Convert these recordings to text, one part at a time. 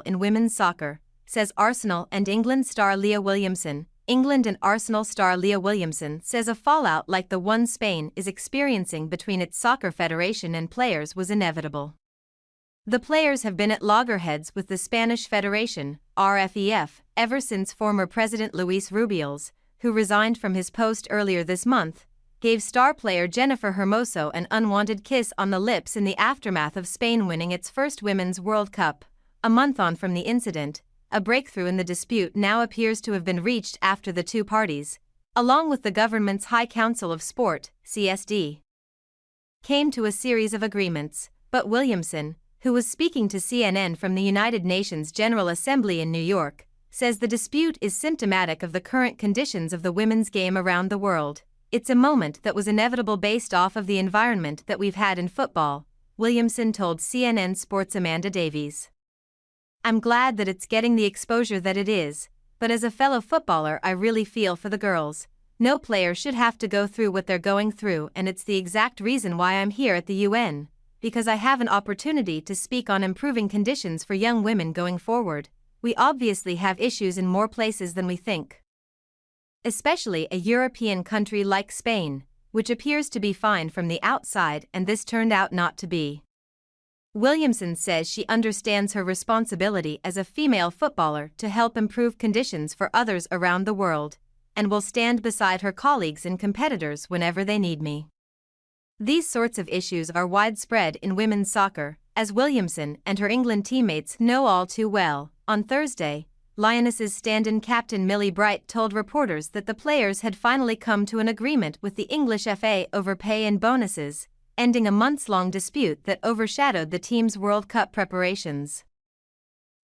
in women's soccer, says Arsenal and England star Leah Williamson. England and Arsenal star Leah Williamson says a fallout like the one Spain is experiencing between its soccer federation and players was inevitable. The players have been at loggerheads with the Spanish Federation, RFEF, ever since former President Luis Rubiales, who resigned from his post earlier this month, gave star player Jennifer Hermoso an unwanted kiss on the lips in the aftermath of Spain winning its first Women's World Cup. A month on from the incident, a breakthrough in the dispute now appears to have been reached after the two parties, along with the government's High Council of Sport, CSD, came to a series of agreements. But Williamson, who was speaking to CNN from the United Nations General Assembly in New York, says the dispute is symptomatic of the current conditions of the women's game around the world. It's a moment that was inevitable based off of the environment that we've had in football, Williamson told CNN Sports' Amanda Davies. I'm glad that it's getting the exposure that it is, but as a fellow footballer I really feel for the girls. No player should have to go through what they're going through, and it's the exact reason why I'm here at the UN, because I have an opportunity to speak on improving conditions for young women going forward. We obviously have issues in more places than we think, especially a European country like Spain, which appears to be fine from the outside, and this turned out not to be. Williamson says she understands her responsibility as a female footballer to help improve conditions for others around the world, and will stand beside her colleagues and competitors whenever they need me. These sorts of issues are widespread in women's soccer, as Williamson and her England teammates know all too well. On Thursday, Lionesses stand-in captain Millie Bright told reporters that the players had finally come to an agreement with the English FA over pay and bonuses, ending a months-long dispute that overshadowed the team's World Cup preparations.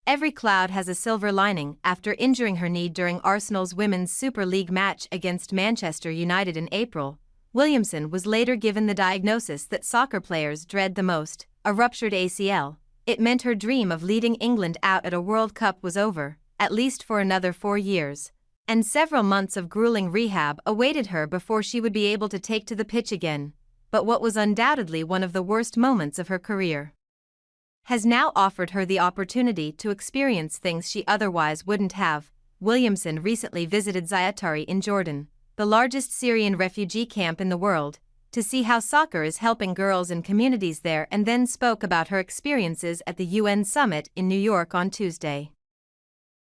Every cloud has a silver lining. After injuring her knee during Arsenal's Women's Super League match against Manchester United in April, Williamson was later given the diagnosis that soccer players dread the most, a ruptured ACL. It meant her dream of leading England out at a World Cup was over, at least for another 4 years, and several months of grueling rehab awaited her before she would be able to take to the pitch again. But what was undoubtedly one of the worst moments of her career has now offered her the opportunity to experience things she otherwise wouldn't have. Williamson recently visited Zayatari in Jordan, the largest Syrian refugee camp in the world, to see how soccer is helping girls and communities there, and then spoke about her experiences at the UN summit in New York on Tuesday.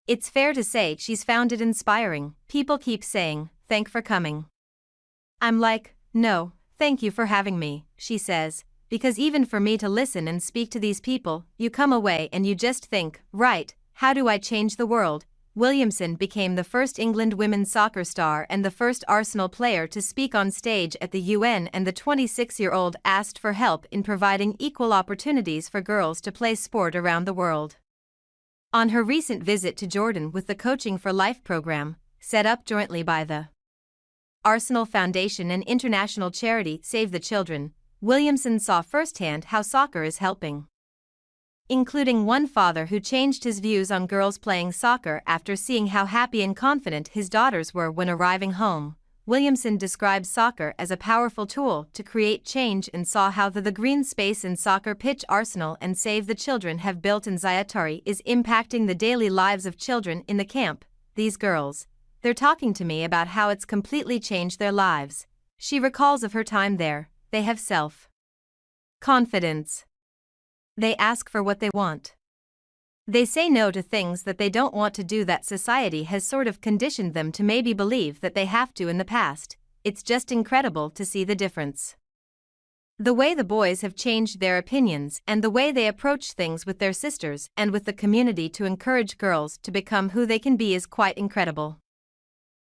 It's fair to say she's found it inspiring. People keep saying, "Thank for coming." I'm like, "No, thank you for having me," she says, because even for me to listen and speak to these people, you come away and you just think, right, how do I change the world? Williamson became the first England women's soccer star and the first Arsenal player to speak on stage at the UN, and the 26-year-old asked for help in providing equal opportunities for girls to play sport around the world. On her recent visit to Jordan with the Coaching for Life program, set up jointly by the Arsenal Foundation and international charity Save the Children, Williamson saw firsthand how soccer is helping, including one father who changed his views on girls playing soccer after seeing how happy and confident his daughters were when arriving home. Williamson describes soccer as a powerful tool to create change and saw how the green space and soccer pitch Arsenal and Save the Children have built in Zayatari is impacting the daily lives of children in the camp. These girls, they're talking to me about how it's completely changed their lives. She recalls of her time there. They have self-confidence. They ask for what they want. They say no to things that they don't want to do that society has sort of conditioned them to maybe believe that they have to in the past. It's just incredible to see the difference. The way the boys have changed their opinions and the way they approach things with their sisters and with the community to encourage girls to become who they can be is quite incredible.